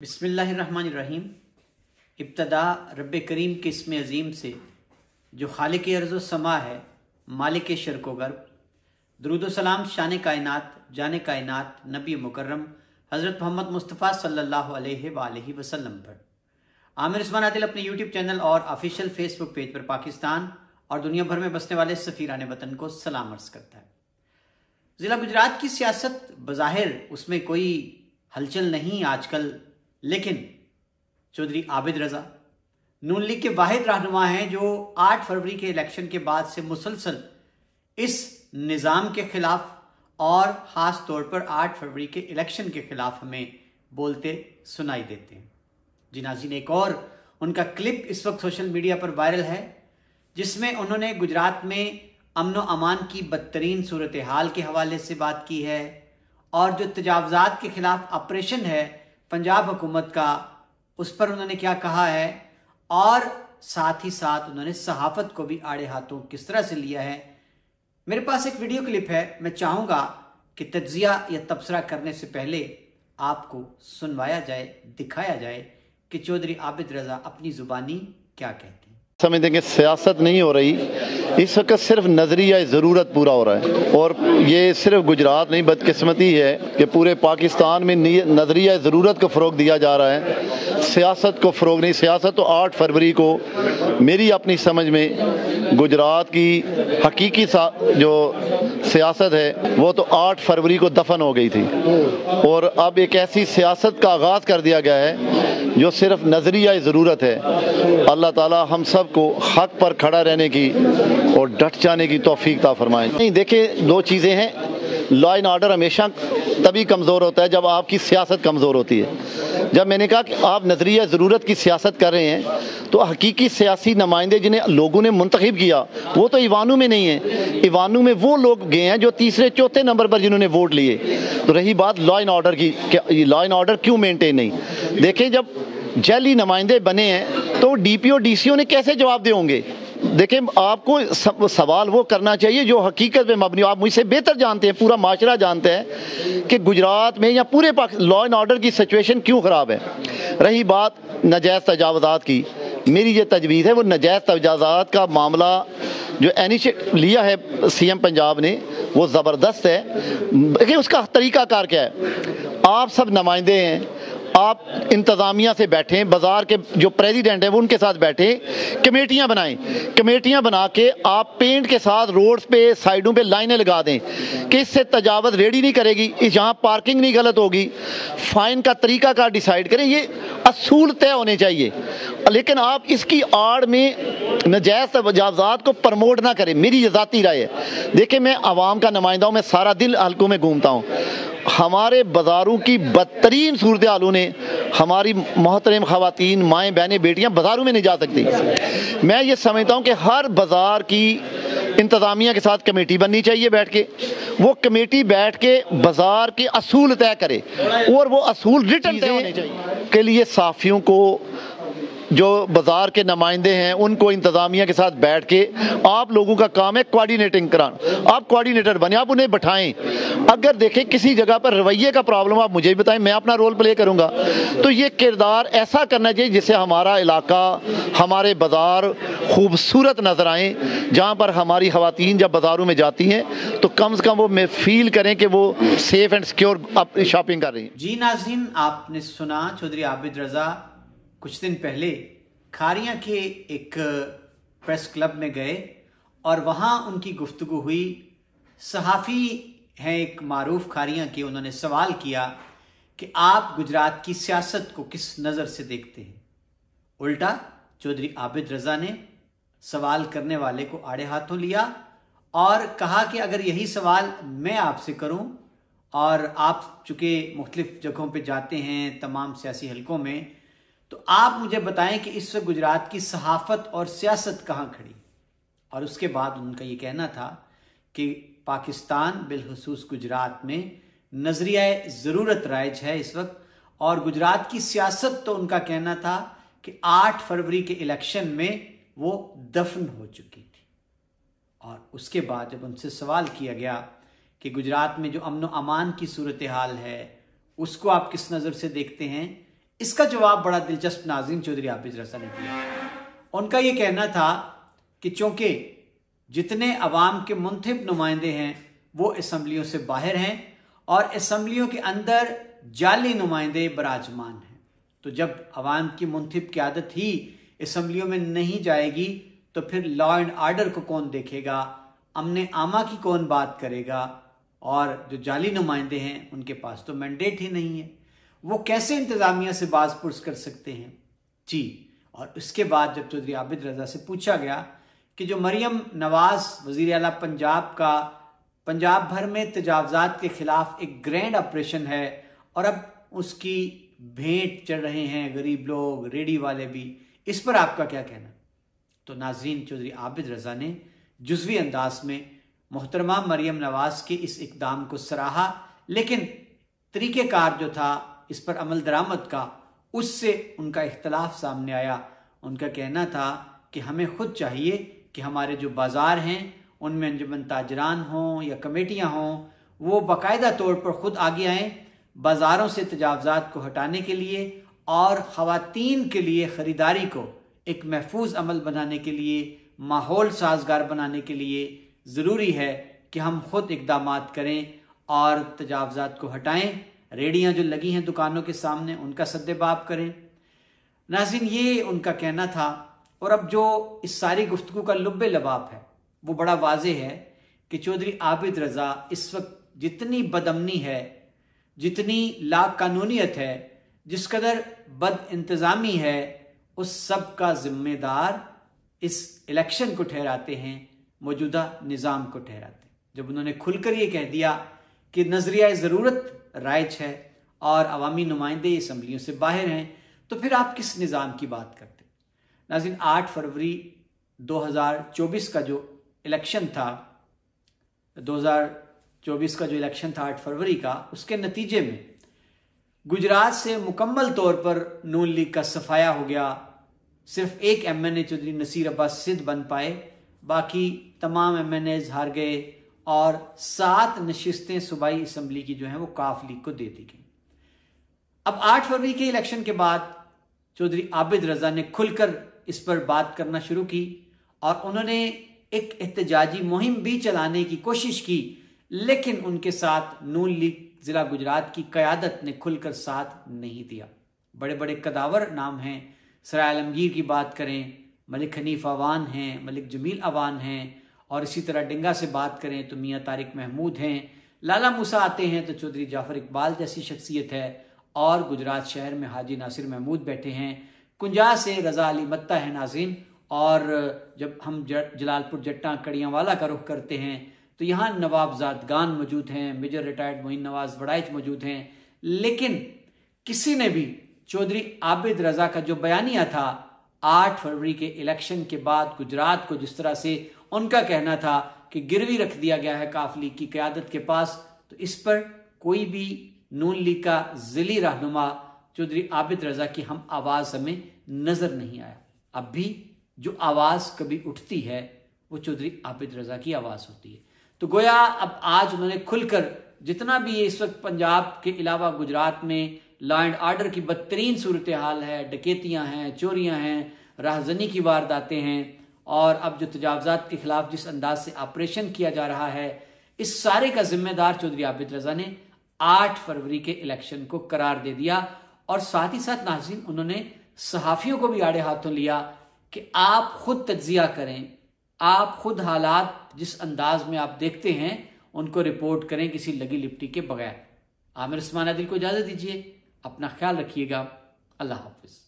बिस्मिल्लाहिर्रहमानिर्रहीम। इब्तदा रब्बे करीम के इसम अज़ीम से जो खालिक अर्ज़ समा है, मालिक शर्को गर्ब। दुरूद सलाम शान कायनात, जान कायनात, नबी मुकर्रम हज़रत मोहम्मद मुस्तफ़ा सल्लल्लाहु अलैहि वसल्लम पर। आमिर उस्मान आदिल अपने यूट्यूब चैनल और ऑफिशियल फेसबुक पेज पर पाकिस्तान और दुनिया भर में बसने वाले सफ़ीरान वतन को सलाम अर्ज़ करता है। ज़िला गुजरात की सियासत बज़ाहिर उसमें कोई हलचल नहीं आजकल, लेकिन चौधरी आबिद रज़ा नून लीग के वाहिद रहनुमा हैं जो 8 फरवरी के इलेक्शन के बाद से मुसलसल इस निज़ाम के खिलाफ और ख़ास तौर पर 8 फरवरी के इलेक्शन के खिलाफ हमें बोलते सुनाई देते हैं। जी नाज़रीन, एक और उनका क्लिप इस वक्त सोशल मीडिया पर वायरल है जिसमें उन्होंने गुजरात में अमन व अमान की बदतरीन सूरत हाल के हवाले से बात की है और जो तजावज़ात के खिलाफ ऑपरेशन है पंजाब हुकूमत का, उस पर उन्होंने क्या कहा है और साथ ही साथ उन्होंने सहाफ़त को भी आड़े हाथों किस तरह से लिया है। मेरे पास एक वीडियो क्लिप है, मैं चाहूँगा कि तज्ज़िया या तबसरा करने से पहले आपको सुनवाया जाए, दिखाया जाए कि चौधरी आबिद रज़ा अपनी ज़ुबानी क्या कहते हैं। समझते कि सियासत नहीं हो रही, इस वक्त सिर्फ नज़रिया ज़रूरत पूरा हो रहा है। और ये सिर्फ गुजरात नहीं, बदकिस्मती है कि पूरे पाकिस्तान में नज़रिया ज़रूरत को फ़रोग दिया जा रहा है, सियासत को फ़रोग नहीं। सियासत तो 8 फरवरी को मेरी अपनी समझ में गुजरात की हकीकी जो सियासत है वो तो 8 फरवरी को दफन हो गई थी और अब एक ऐसी सियासत का आगाज़ कर दिया गया है जो सिर्फ नज़रिया ज़रूरत है। अल्लाह ताला हम सब को हक पर खड़ा रहने की और डट जाने की तौफीक ता फरमाएं। नहीं, देखिए, 2 चीज़ें हैं। लॉ एंड ऑर्डर हमेशा तभी कमज़ोर होता है जब आपकी सियासत कमज़ोर होती है। जब मैंने कहा कि आप नज़रिया ज़रूरत की सियासत कर रहे हैं तो हकीकी सियासी नुमाइंदे जिन्हें लोगों ने मुंतखब किया वो तो ईवानों में नहीं है। ईवानों में वो लोग गए हैं जो तीसरे चौथे नंबर पर जिन्होंने वोट लिए। तो रही बात लॉ एंड ऑर्डर की, लॉ एंड ऑर्डर क्यों मेनटेन नहीं? देखें, जब जैली नुमाइंदे बने हैं तो डीपीओ डीसीओ ने कैसे जवाब दे होंगे? देखें, आपको सवाल वो करना चाहिए जो हकीकत में मबनी। आप मुझसे बेहतर जानते हैं, पूरा माशरा जानते हैं कि गुजरात में या पूरे लॉ एंड ऑर्डर की सिचुएशन क्यों ख़राब है। रही बात नाजायज़ तजावज़ात की, मेरी ये तजवीज़ है वो नाजायज़ तजावज़ात का मामला जो इनिशिएटिव लिया है सीएम पंजाब ने वो ज़बरदस्त है। देखिए, उसका तरीक़ाकार क्या है। आप सब नुमाइंदे हैं, आप इंतज़ामिया से बैठें, बाज़ार के जो प्रेसिडेंट हैं वो उनके साथ बैठें, कमेटियां बनाएं। कमेटियां बना के आप पेंट के साथ रोड्स पे साइडों पे लाइनें लगा दें कि इससे तजावज़ रेडी नहीं करेगी, यहाँ पार्किंग नहीं गलत होगी, फ़ाइन का तरीका का डिसाइड करें। ये असूल तय होने चाहिए, लेकिन आप इसकी आड़ में नाजायज़ तजावज़ात को प्रमोट ना करें। मेरी ये ज़ाती राय है। देखिए, मैं आवाम का नुमाइंदा हूँ, मैं सारा दिन हल्कों में घूमता हूँ। हमारे बाज़ारों की बदतरीन सूरत हालों ने हमारी मोहतरम ख़वातीन, माएँ, बहनें, बेटियाँ बाज़ारों में नहीं जा सकती। मैं ये समझता हूँ कि हर बाज़ार की इंतज़ामिया के साथ कमेटी बननी चाहिए, बैठ के वो कमेटी बैठ के बाज़ार के असूल तय करे और वो असूल रिटर्न तय होने चाहिए के लिए साफ़ियों को, जो बाज़ार के नुमाइंदे हैं उनको इंतज़ामिया के साथ बैठ के आप लोगों का काम है कोऑर्डिनेटिंग कराना। आप कोऑर्डिनेटर बने, आप उन्हें बैठाएं। अगर देखें किसी जगह पर रवैये का प्रॉब्लम, आप मुझे बताएं, मैं अपना रोल प्ले करूंगा। तो ये किरदार ऐसा करना चाहिए जिससे हमारा इलाका, हमारे बाज़ार खूबसूरत नज़र आएँ। जहाँ पर हमारी ख़वातीन जब बाज़ारों में जाती हैं तो कम से कम वो फील करें कि वो सेफ़ एंड सिक्योर शॉपिंग कर रही हैं। जी नाज़रीन, आपने सुना चौधरी आबिद रज़ा कुछ दिन पहले खारियां के एक प्रेस क्लब में गए और वहां उनकी गुफ्तगू हुई। सहाफ़ी हैं एक मारूफ खारियां के, उन्होंने सवाल किया कि आप गुजरात की सियासत को किस नज़र से देखते हैं। उल्टा चौधरी आबिद रज़ा ने सवाल करने वाले को आड़े हाथों लिया और कहा कि अगर यही सवाल मैं आपसे करूं और आप चूँकि मुख्तलिफ जगहों पर जाते हैं तमाम सियासी हलकों में, तो आप मुझे बताएं कि इस वक्त गुजरात की सहाफ़त और सियासत कहाँ खड़ी। और उसके बाद उनका ये कहना था कि पाकिस्तान बिलखुसूस गुजरात में नज़रिया ज़रूरत राइज है इस वक्त, और गुजरात की सियासत तो उनका कहना था कि 8 फरवरी के इलेक्शन में वो दफन हो चुकी थी। और उसके बाद जब उनसे सवाल किया गया कि गुजरात में जो अमन व अमान की सूरत हाल है उसको आप किस नज़र से देखते हैं, इसका जवाब बड़ा दिलचस्प नाज़रीन चौधरी आबिद रज़ा ने दिया। उनका ये कहना था कि चूंकि जितने अवाम के मुंतखब नुमाइंदे हैं वो असम्बलियों से बाहर हैं और असम्बलियों के अंदर जाली नुमाइंदे बराजमान हैं, तो जब अवाम की मुंतखब क़यादत ही असम्बलियों में नहीं जाएगी तो फिर लॉ एंड आर्डर को कौन देखेगा, अमन आमा की कौन बात करेगा, और जो जाली नुमाइंदे हैं उनके पास तो मैंडेट ही नहीं है, वो कैसे इंतज़ामिया से बाज पुरस कर सकते हैं जी। और उसके बाद जब चौधरी आबिद रज़ा से पूछा गया कि जो मरियम नवाज वज़ीर आला पंजाब का पंजाब भर में तजावज़ात के खिलाफ एक ग्रैंड ऑपरेशन है और अब उसकी भेंट चढ़ रहे हैं गरीब लोग, रेडी वाले भी, इस पर आपका क्या कहना? तो नाज़रीन चौधरी आबिद रज़ा ने जुज़वी अंदाज में मोहतरमा मरियम नवाज के इस इक़दाम को सराहा, लेकिन तरीक़ेकार जो था इस पर अमल दरामद का, उससे उनका इख्तलाफ सामने आया। उनका कहना था कि हमें खुद चाहिए कि हमारे जो बाज़ार हैं उनमें अंजुमन ताजरान हों या कमेटियां हों, वो बाकायदा तौर पर खुद आगे आएँ बाज़ारों से तजावज़ात को हटाने के लिए और ख़वातीन के लिए ख़रीदारी को एक महफूज अमल बनाने के लिए, माहौल साजगार बनाने के लिए ज़रूरी है कि हम खुद इक़दामात करें और तजावज़ात को हटाएं। रेडियाँ जो लगी हैं दुकानों के सामने उनका सद्देबाब करें। नाज़रीन ये उनका कहना था। और अब जो इस सारी गुफ्तगू का लुब्बे लबाब है वो बड़ा वाज़े है कि चौधरी आबिद रज़ा इस वक्त जितनी बदअमनी है, जितनी लाकानूनियत है, जिस कदर बद इंतज़ामी है, उस सब का ज़िम्मेदार इस इलेक्शन को ठहराते हैं, मौजूदा निज़ाम को ठहराते हैं। जब उन्होंने खुलकर ये कह दिया कि नज़रिया ज़रूरत राइज है और अवामी नुमाइंदे असम्बलियों से बाहर हैं, तो फिर आप किस निज़ाम की बात करते? नाज़रीन 8 फरवरी 2024 का जो इलेक्शन था, 2024 का जो इलेक्शन था 8 फरवरी का, उसके नतीजे में गुजरात से मुकम्मल तौर पर नून लीग का सफाया हो गया। सिर्फ एक MNA चौधरी नसीर अब्बास सिद्ध बन पाए, बाकी तमाम MNAs हार गए और 7 नशिस्तें सूबाई असम्बली की जो हैं वो काफ लीग को दे दी गई। अब 8 फरवरी के इलेक्शन के बाद चौधरी आबिद रज़ा ने खुलकर इस पर बात करना शुरू की और उन्होंने एक एहतजाजी मुहिम भी चलाने की कोशिश की, लेकिन उनके साथ नून लीग ज़िला गुजरात की क़यादत ने खुलकर साथ नहीं दिया। बड़े बड़े कदावर नाम हैं, सराय आलमगीर की बात करें, मलिक हनीफ अवान हैं, मलिक जमील अवान हैं, और इसी तरह डिंगा से बात करें तो मियाँ तारिक महमूद हैं, लाला मूसा आते हैं तो चौधरी जाफ़र इकबाल जैसी शख्सियत है, और गुजरात शहर में हाजी नासिर महमूद बैठे हैं, कुंजा से रज़ा अली मत्ता है नाज़रीन। और जब हम जलालपुर जट्टा कड़ियांवाला का रुख करते हैं तो यहाँ नवाब ज़ादगान मौजूद हैं, मेजर रिटायर्ड मोइन नवाज बड़ाइच मौजूद हैं, लेकिन किसी ने भी चौधरी आबिद रज़ा का जो बयानिया था 8 फरवरी के इलेक्शन के बाद गुजरात को जिस तरह से उनका कहना था कि गिरवी रख दिया गया है काफ लीग की क़यादत के पास, तो इस पर कोई भी नून लीग का ज़िली रहनुमा चौधरी आबिद रज़ा की हम आवाज़ हमें नज़र नहीं आया। अब भी जो आवाज़ कभी उठती है वो चौधरी आबिद रज़ा की आवाज़ होती है। तो गोया अब आज उन्होंने खुलकर जितना भी इस वक्त पंजाब के अलावा गुजरात में लॉ एंड आर्डर की बदतरीन सूरत हाल है, डकैतियाँ हैं, चोरियाँ हैं, राहजनी की वारदातें हैं, और अब जो तजावज़ात के खिलाफ जिस अंदाज से ऑपरेशन किया जा रहा है, इस सारे का जिम्मेदार चौधरी आबिद रज़ा ने 8 फरवरी के इलेक्शन को करार दे दिया। और साथ ही साथ नाज़रीन उन्होंने सहाफ़ियों को भी आड़े हाथों लिया कि आप खुद तज्जिया करें, आप खुद हालात जिस अंदाज में आप देखते हैं उनको रिपोर्ट करें किसी लगी लिपटी के बगैर। आमिर उस्मान आदिल को इजाज़त दीजिए, अपना ख्याल रखिएगा, अल्लाह हाफ़िज़।